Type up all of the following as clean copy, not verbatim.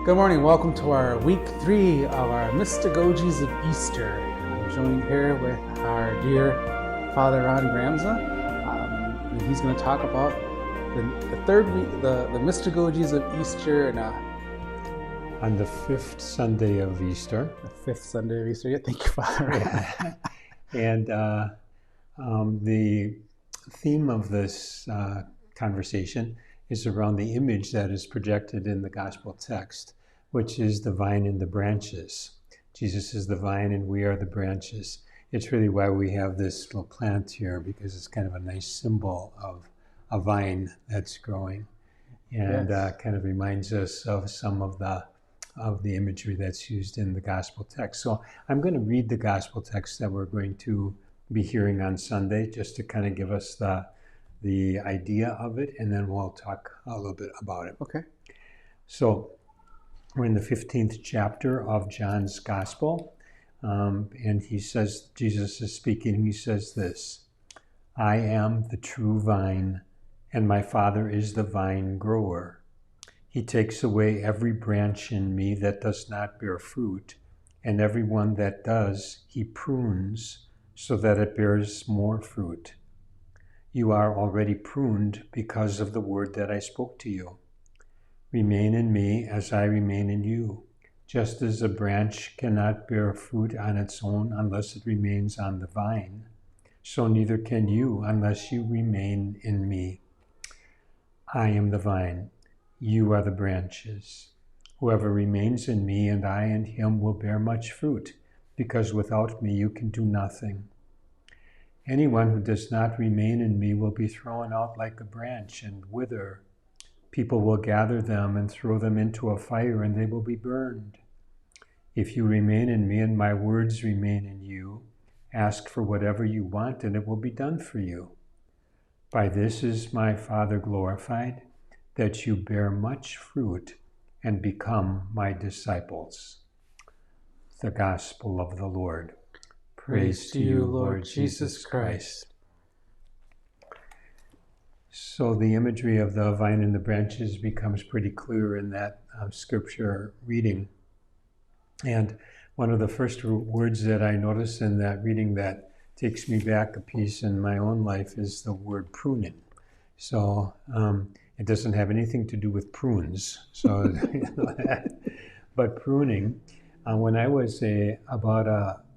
Good morning. Welcome to our week 3 of our Mystagogies of Easter. I'm joined here with our dear Father Ron Gramza. And he's going to talk about the third week, the Mystagogies of Easter, and on the 5th Sunday of Easter. The 5th Sunday of Easter. Yeah, thank you, Father. Yeah. And the theme of this conversation is around the image that is projected in the gospel text, which is the vine and the branches. Jesus is the vine and we are the branches. It's really why we have this little plant here, because it's kind of a nice symbol of a vine that's growing, and Yes. kind of reminds us of some of the imagery that's used in the gospel text. So I'm going to read the gospel text that we're going to be hearing on Sunday, just to kind of give us the idea of it, and then we'll talk a little bit about it. Okay. So we're in the 15th chapter of John's Gospel, and he says, Jesus is speaking, he says this: I am the true vine, and my Father is the vine grower. He takes away every branch in me that does not bear fruit, and every one that does, he prunes, so that it bears more fruit. You are already pruned because of the word that I spoke to you. Remain in me as I remain in you. Just as a branch cannot bear fruit on its own unless it remains on the vine, so neither can you unless you remain in me. I am the vine, you are the branches. Whoever remains in me and I in him will bear much fruit, because without me you can do nothing. Anyone who does not remain in me will be thrown out like a branch and wither. People will gather them and throw them into a fire, and they will be burned. If you remain in me and my words remain in you, ask for whatever you want, and it will be done for you. By this is my Father glorified, that you bear much fruit and become my disciples. The Gospel of the Lord. Praise to you, Lord Jesus Christ. So the imagery of the vine and the branches becomes pretty clear in that scripture reading. And one of the first words that I notice in that reading that takes me back a piece in my own life is the word pruning. So it doesn't have anything to do with prunes. So, but pruning, when I was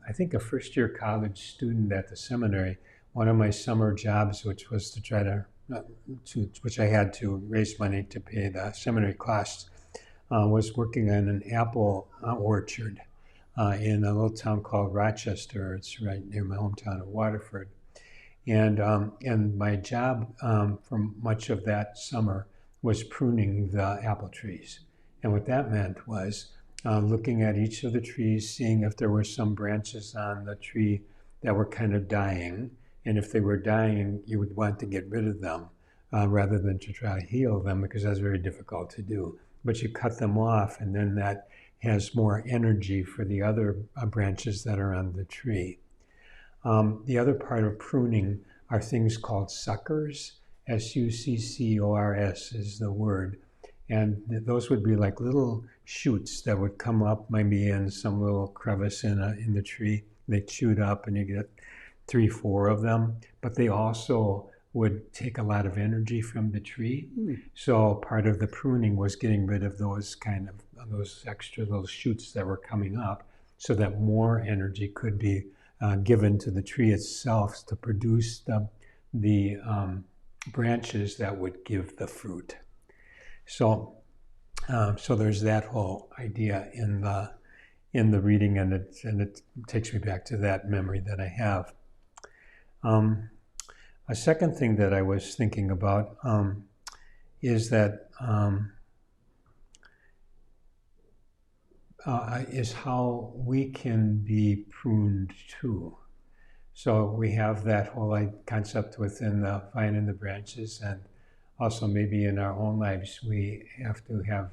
I think a first-year college student at the seminary, one of my summer jobs, which was to try which I had to raise money to pay the seminary costs, was working on an apple orchard in a little town called Rochester. It's right near my hometown of Waterford. And my job for much of that summer was pruning the apple trees. And what that meant was looking at each of the trees, seeing if there were some branches on the tree that were kind of dying. And if they were dying, you would want to get rid of them rather than to try to heal them, because that's very difficult to do. But you cut them off, and then that has more energy for the other branches that are on the tree. The other part of pruning are things called suckers. S-U-C-C-O-R-S is the word. And those would be like little shoots that would come up maybe in some little crevice in the tree. They chewed up, and you get 3-4 of them. But they also would take a lot of energy from the tree. So part of the pruning was getting rid of those those extra little shoots that were coming up, so that more energy could be given to the tree itself to produce the branches that would give the fruit. So there's that whole idea in the reading, and it takes me back to that memory that I have. A second thing that I was thinking about is that is how we can be pruned too. So we have that whole concept within the vine and the branches, and also maybe in our own lives we have to have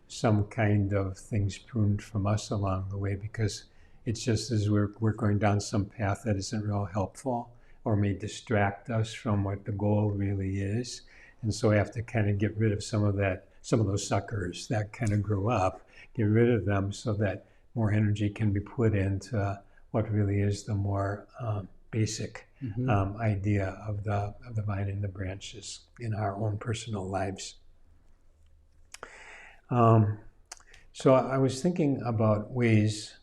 some kind of things pruned from us along the way, because it's just as we're going down some path that isn't real helpful or may distract us from what the goal really is. And so we have to kind of get rid of some of those suckers that kind of grew up, get rid of them so that more energy can be put into what really is the more basic idea of the vine and the branches in our own personal lives. So I was thinking about ways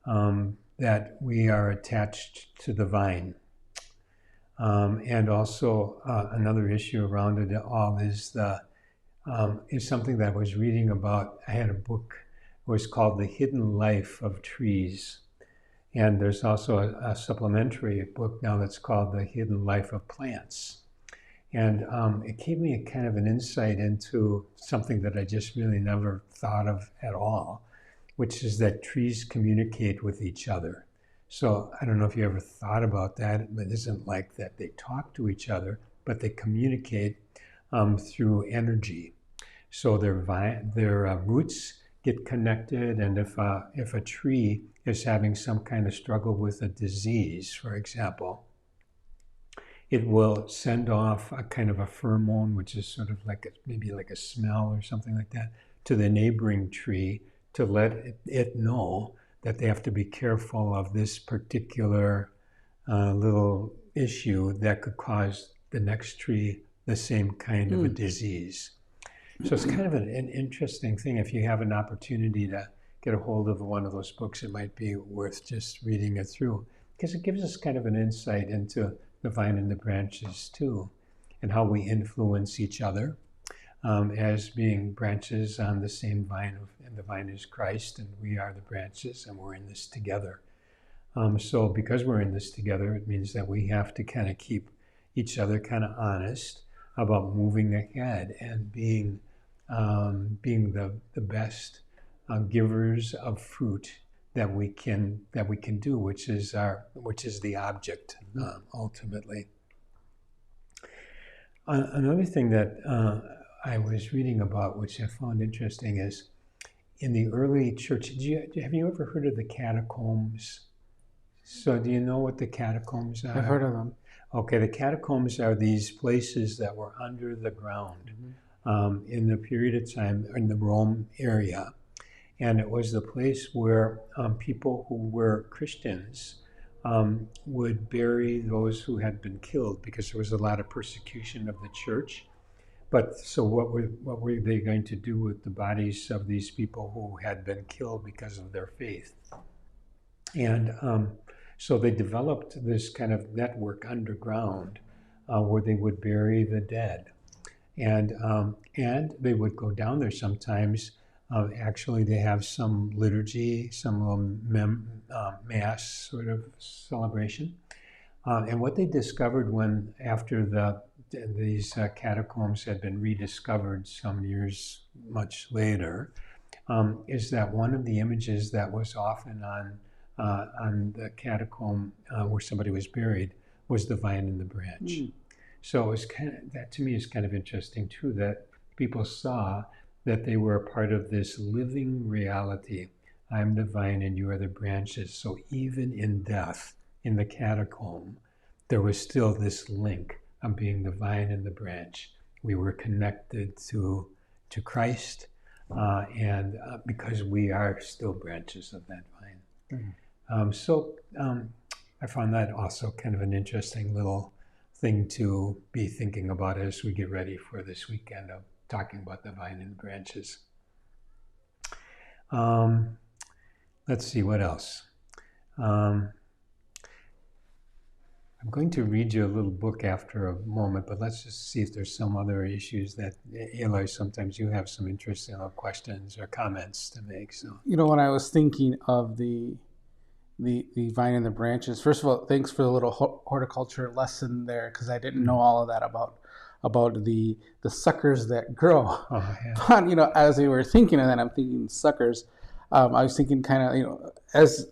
that we are attached to the vine. And also another issue around it all is something that I was reading about. I had a book, it was called The Hidden Life of Trees. And there's also a supplementary book now that's called The Hidden Life of Plants. And it gave me a kind of an insight into something that I just really never thought of at all, which is that trees communicate with each other. So I don't know if you ever thought about that, but it isn't like that they talk to each other, but they communicate through energy. So their roots get connected, and if a tree is having some kind of struggle with a disease, for example, it will send off a kind of a pheromone, which is sort of maybe like a smell or something like that, to the neighboring tree to let it know that they have to be careful of this particular little issue that could cause the next tree the same kind of a disease. So it's kind of an interesting thing. If you have an opportunity to get a hold of one of those books, it might be worth just reading it through, because it gives us kind of an insight into the vine and the branches too, and how we influence each other as being branches on the same vine, and the vine is Christ, and we are the branches, and we're in this together. So because we're in this together, it means that we have to kind of keep each other kind of honest about moving ahead and being the best givers of fruit that we can do, which is the object ultimately. Another thing that I was reading about, which I found interesting, is in the early church. Have you ever heard of the catacombs? So do you know what the catacombs are? I've heard of them. Okay, the catacombs are these places that were under the ground in the period of time in the Rome area. And it was the place where people who were Christians would bury those who had been killed, because there was a lot of persecution of the church. But so what were they going to do with the bodies of these people who had been killed because of their faith? And so they developed this kind of network underground where they would bury the dead. And they would go down there sometimes. Actually, they have some liturgy, some mass sort of celebration. And what they discovered after these catacombs had been rediscovered some years much later, is that one of the images that was often on the catacomb where somebody was buried was the vine and the branch. So it was that to me is kind of interesting too, that people saw that they were a part of this living reality. I'm the vine and you are the branches. So even in death, in the catacomb, there was still this link of being the vine and the branch. We were connected to Christ, and because we are still branches of that vine. So I found that also kind of an interesting little thing to be thinking about as we get ready for this weekend of talking about the vine and branches. Let's see, what else? I'm going to read you a little book after a moment, but let's just see if there's some other issues that, Eli, sometimes you have some interesting questions or comments to make. So, when I was thinking of the vine and the branches, first of all, thanks for the little horticulture lesson there, because I didn't know all of that about the suckers that grow. Oh, yeah. But, as we were thinking of that, I'm thinking suckers. I was thinking kind of, as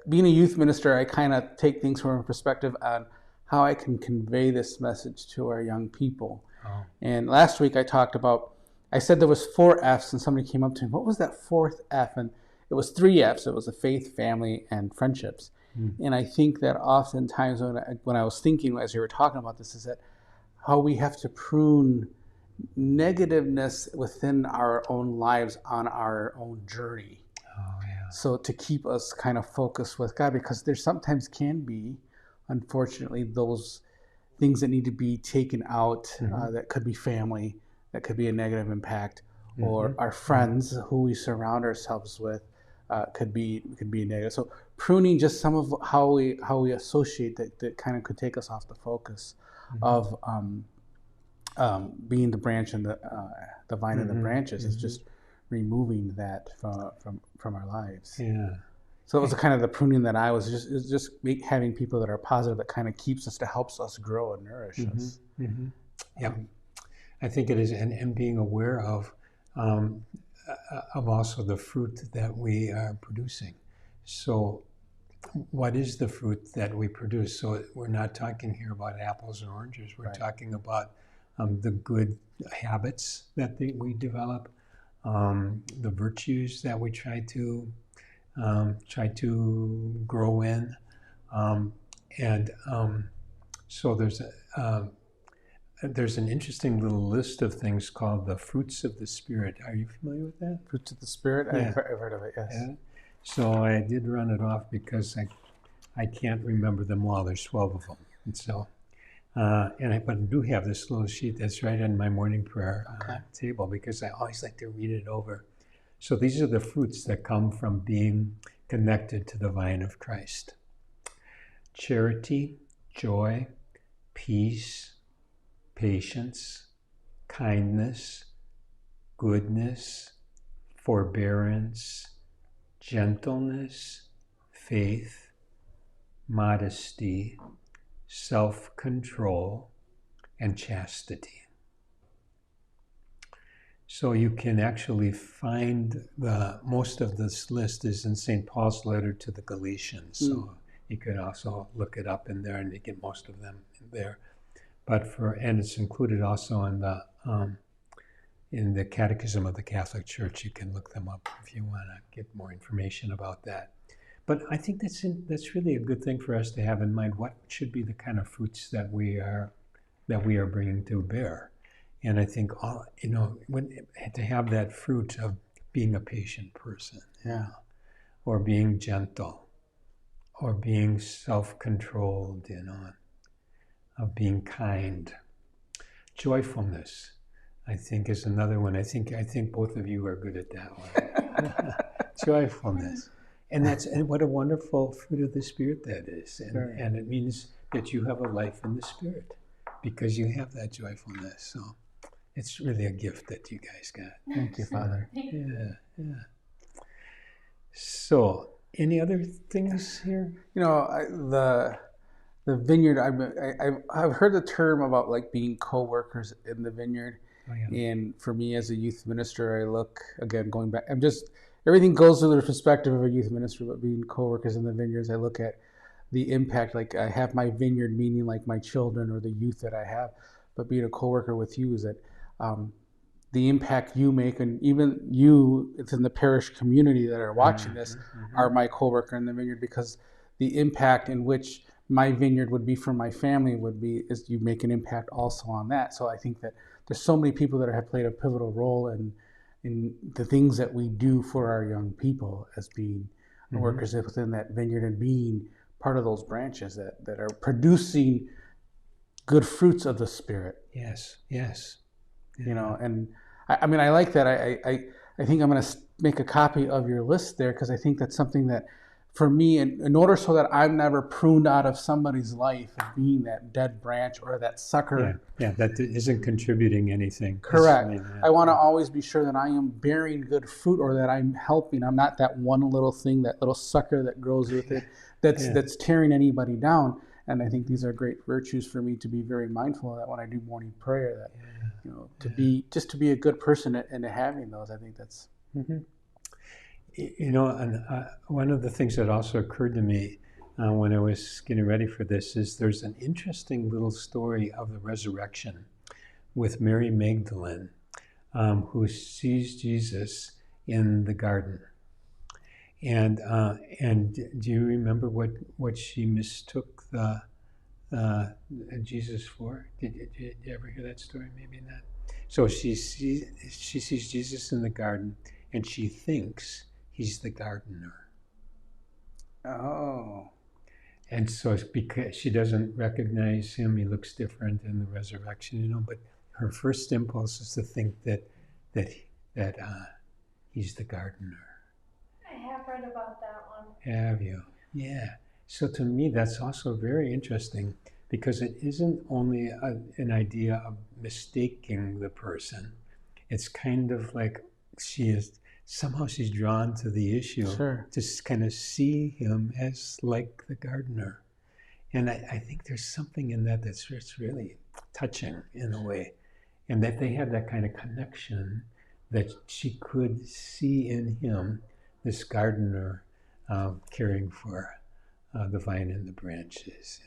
being a youth minister, I kind of take things from a perspective on how I can convey this message to our young people. Oh. And last week I said there was 4 F's, and somebody came up to me, what was that 4th F? And it was 3 F's. It was the faith, family, and friendships. And I think that oftentimes when I was thinking as you were talking about this, is that how we have to prune negativeness within our own lives on our own journey. Oh, yeah. So to keep us kind of focused with God, because there sometimes can be, unfortunately, those things that need to be taken out. That could be family, that could be a negative impact, or our friends who we surround ourselves with could be negative. So pruning, just some of how we associate that kind of could take us off the focus of being the branch and the vine and the branches. Is just removing that from our lives. Yeah. So it was kind of the pruning that I was just having people that are positive, that kind of keeps us, that helps us grow and nourish us. Yeah, I think it is, and being aware of also the fruit that we are producing. So, what is the fruit that we produce? So we're not talking here about apples and oranges. We're talking about the good habits that we develop. The virtues that we try to grow in, so there's an interesting little list of things called the fruits of the Spirit. Are you familiar with that? Fruits of the Spirit? Yeah. I've heard of it, yes. Yeah. So I did run it off because I can't remember them all. There's 12 of them, and so. But I do have this little sheet that's right on my morning prayer table, because I always like to read it over. So these are the fruits that come from being connected to the vine of Christ: charity, joy, peace, patience, kindness, goodness, forbearance, gentleness, faith, modesty, self-control, and chastity. So you can actually find most of this list is in St. Paul's letter to the Galatians. So you can also look it up in there, and you get most of them in there. And it's included also in the Catechism of the Catholic Church. You can look them up if you want to get more information about that. But I think that's really a good thing for us to have in mind. What should be the kind of fruits that we are bringing to bear? And I think to have that fruit of being a patient person, or being gentle, or being self-controlled, of being kind. Joyfulness, I think, is another one. I think both of you are good at that one. Joyfulness. And what a wonderful fruit of the Spirit that is. And it means that you have a life in the Spirit because you have that joyfulness. So it's really a gift that you guys got. Thank you, Father. Yeah. So, any other things here? The vineyard, I've heard the term about like being co-workers in the vineyard. Oh, yeah. And for me as a youth minister, I look, again, going back, everything goes through the perspective of a youth minister, but being co-workers in the vineyards, I look at the impact, like I have my vineyard, meaning like my children or the youth that I have, but being a co-worker with you is that the impact you make, and even you, it's in the parish community that are watching this, are my co-worker in the vineyard, because the impact in which my vineyard would be for my family is you make an impact also on that. So I think that there's so many people that have played a pivotal role in the things that we do for our young people as being workers within that vineyard and being part of those branches that are producing good fruits of the Spirit. Yes, yes. You know, and I mean, I like that. I think I'm going to make a copy of your list there, because I think that's something that, for me, in order so that I'm never pruned out of somebody's life of being that dead branch or that sucker. Yeah, that isn't contributing anything. Correct. I want to always be sure that I am bearing good fruit, or that I'm helping. I'm not that one little thing, that little sucker that grows with it, that's tearing anybody down. And I think these are great virtues for me to be very mindful of, that when I do morning prayer, that to be a good person and having those. I think that's. Mm-hmm. And one of the things that also occurred to me when I was getting ready for this is there's an interesting little story of the resurrection with Mary Magdalene, who sees Jesus in the garden. And do you remember what she mistook the Jesus for? Did you ever hear that story? Maybe not. So she sees Jesus in the garden, and she thinks he's the gardener. Oh. And so it's because she doesn't recognize him, he looks different in the resurrection, but her first impulse is to think that he's the gardener. I have read about that one. Have you? Yeah. So to me, that's also very interesting, because it isn't only an idea of mistaking the person. It's kind of like she's drawn to the issue, Sure, to kind of see him as like the gardener. And I think there's something in that that's really touching in a way. And that they have that kind of connection, that she could see in him this gardener caring for the vine and the branches.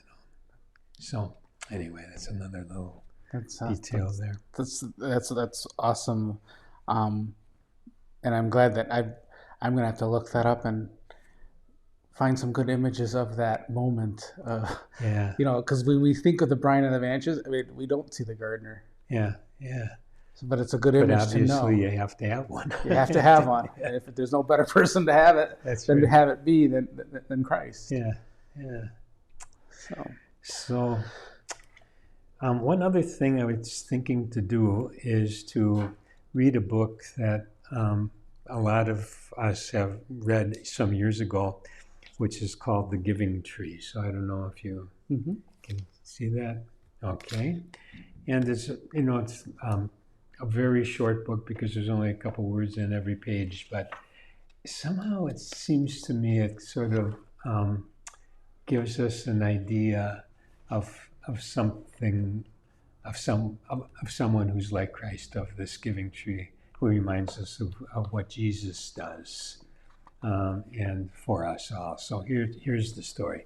So anyway, that's another little detail there. That's awesome. And I'm glad that I'm going to have to look that up and find some good images of that moment. Because when we think of the Brian and the branches, I mean, we don't see the gardener. Yeah. But it's a good image to know. Obviously, you have to have one. You have to have one. And if there's no better person to have it, to have it be than Christ. Yeah. So one other thing I was thinking to do is to read a book that a lot of us have read some years ago, which is called The Giving Tree. So I don't know if you can see that. Okay. And it's a very short book, because there's only a couple words in every page, but somehow it seems to me it sort of gives us an idea of something, of someone who's like Christ, of this giving tree, who reminds us of what Jesus does, and for us all. So here's the story.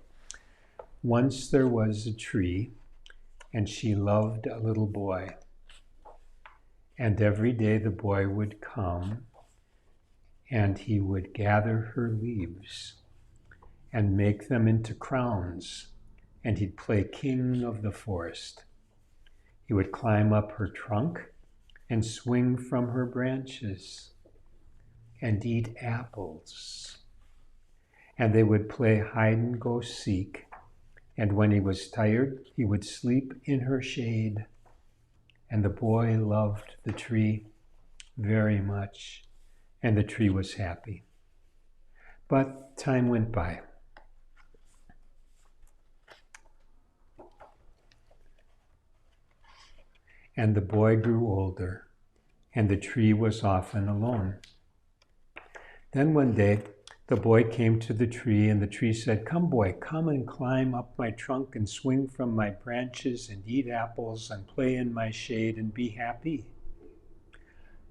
Once there was a tree, and she loved a little boy. And every day the boy would come, and he would gather her leaves and make them into crowns, and he'd play king of the forest. He would climb up her trunk and swing from her branches and eat apples. And they would play hide and go seek, and when he was tired, he would sleep in her shade. And the boy loved the tree very much, and the tree was happy. But time went by. And the boy grew older, and the tree was often alone. Then one day, the boy came to the tree, and the tree said, "Come, boy, come and climb up my trunk and swing from my branches and eat apples and play in my shade and be happy."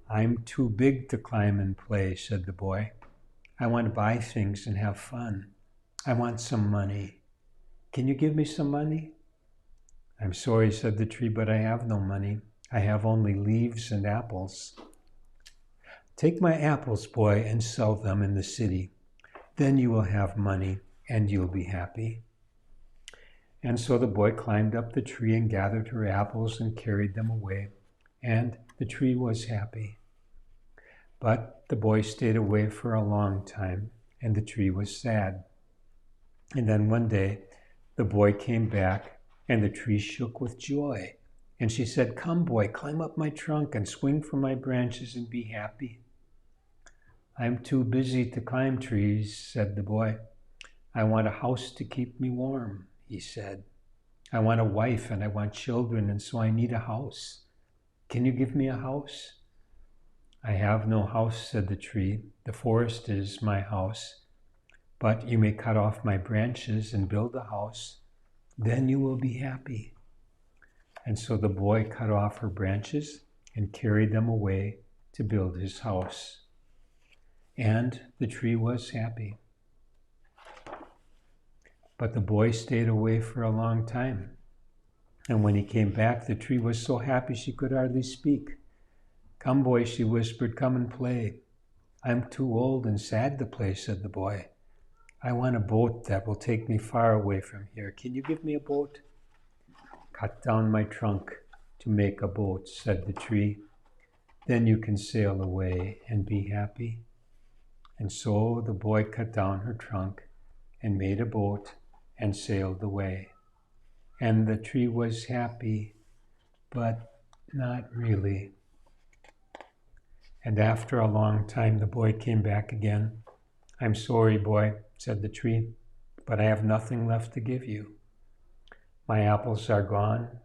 "I'm too big to climb and play," said the boy. "I want to buy things and have fun. I want some money. Can you give me some money?" "I'm sorry," said the tree, "but I have no money. I have only leaves and apples." "Take my apples, boy, and sell them in the city. Then you will have money and you'll be happy." And so the boy climbed up the tree and gathered her apples and carried them away, and the tree was happy. But the boy stayed away for a long time, and the tree was sad. And then one day, the boy came back And the tree shook with joy. And she said, "Come, boy, climb up my trunk and swing from my branches and be happy." "I'm too busy to climb trees," said the boy. "I want a house to keep me warm," he said. "I want a wife and I want children, and so I need a house. Can you give me a house?" "I have no house," said the tree. "The forest is my house. But you may cut off my branches and build a house. Then you will be happy." And so the boy cut off her branches and carried them away to build his house. And the tree was happy. But the boy stayed away for a long time. And when he came back, the tree was so happy she could hardly speak. "Come, boy," she whispered, "come and play." "I'm too old and sad to play," said the boy. "I want a boat that will take me far away from here. Can you give me a boat?" "Cut down my trunk to make a boat," said the tree. "Then you can sail away and be happy." And so the boy cut down her trunk and made a boat and sailed away. And the tree was happy, but not really. And after a long time, the boy came back again. "I'm sorry, boy," said the tree, "but I have nothing left to give you. My apples are gone."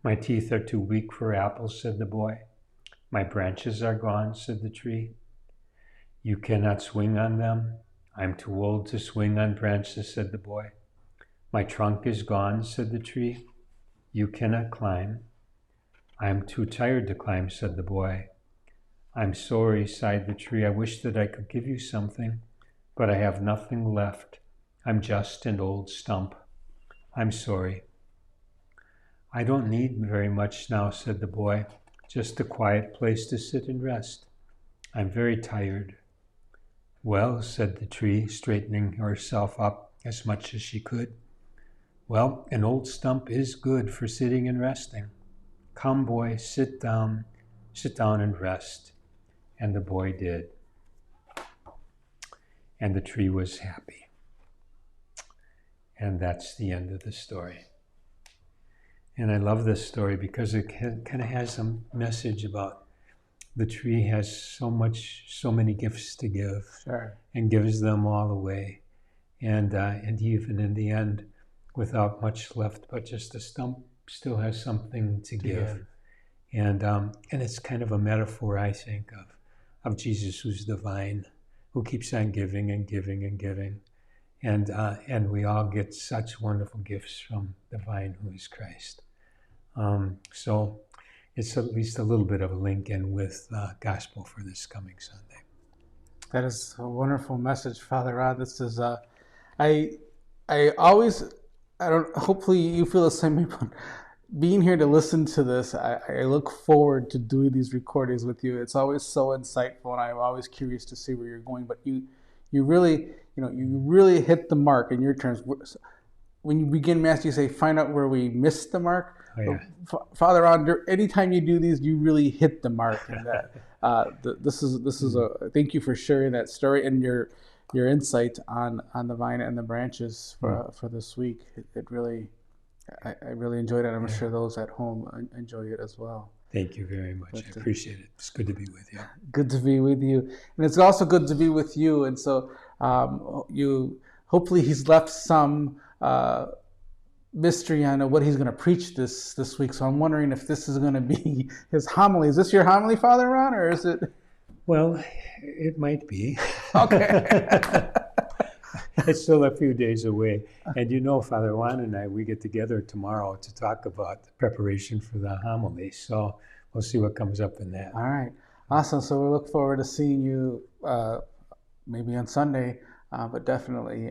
"My teeth are too weak for apples," said the boy. "My branches are gone," said the tree. "You cannot swing on them." "I'm too old to swing on branches," said the boy. "My trunk is gone," said the tree. "You cannot climb." "I'm too tired to climb," said the boy. "I'm sorry," sighed the tree. "I wish that I could give you something, but I have nothing left. I'm just an old stump. I'm sorry." "I don't need very much now," said the boy. "Just a quiet place to sit and rest. I'm very tired." "Well," said the tree, straightening herself up as much as she could. "Well, an old stump is good for sitting and resting. Come, boy, sit down and rest." And the boy did. And the tree was happy. And that's the end of the story. And I love this story because it kind of has a message about the tree has so many gifts to give. Sure. And gives them all away. And even in the end, without much left but just a stump, still has something to give. And it's kind of a metaphor, I think, of Jesus, who's the vine, who keeps on giving and giving and giving. And we all get such wonderful gifts from the vine, who is Christ. So it's at least a little bit of a link in with gospel for this coming Sunday. That is a wonderful message, Father Rod. This is I don't. Hopefully, you feel the same way. But being here to listen to this, I look forward to doing these recordings with you. It's always so insightful, and I'm always curious to see where you're going. But you really, you really hit the mark in your terms. When you begin Mass, you say, "Find out where we missed the mark." Oh, yeah. Father Rod, anytime you do these, you really hit the mark. And that this is a thank you for sharing that story and your insight on the vine and the branches for this week. It really, I really enjoyed it. I'm sure those at home enjoy it as well. Thank you very much. I appreciate it. It's good to be with you. Good to be with you, and it's also good to be with you. And so, hopefully he's left some mystery on what he's going to preach this week. So I'm wondering if this is going to be his homily. Is this your homily, Father Ron, or is it? Well, it might be. Okay. It's still a few days away. And Father Juan and I, we get together tomorrow to talk about the preparation for the homily. So we'll see what comes up in that. All right. Awesome. So we look forward to seeing you maybe on Sunday, but definitely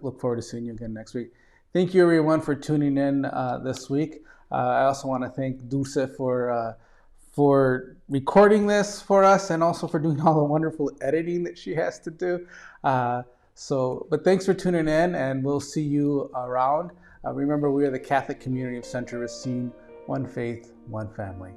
look forward to seeing you again next week. Thank you, everyone, for tuning in this week. I also want to thank Dulce for recording this for us and also for doing all the wonderful editing that she has to do. But thanks for tuning in, and we'll see you around. Remember, we are the Catholic community of Central Racine, one faith, one family.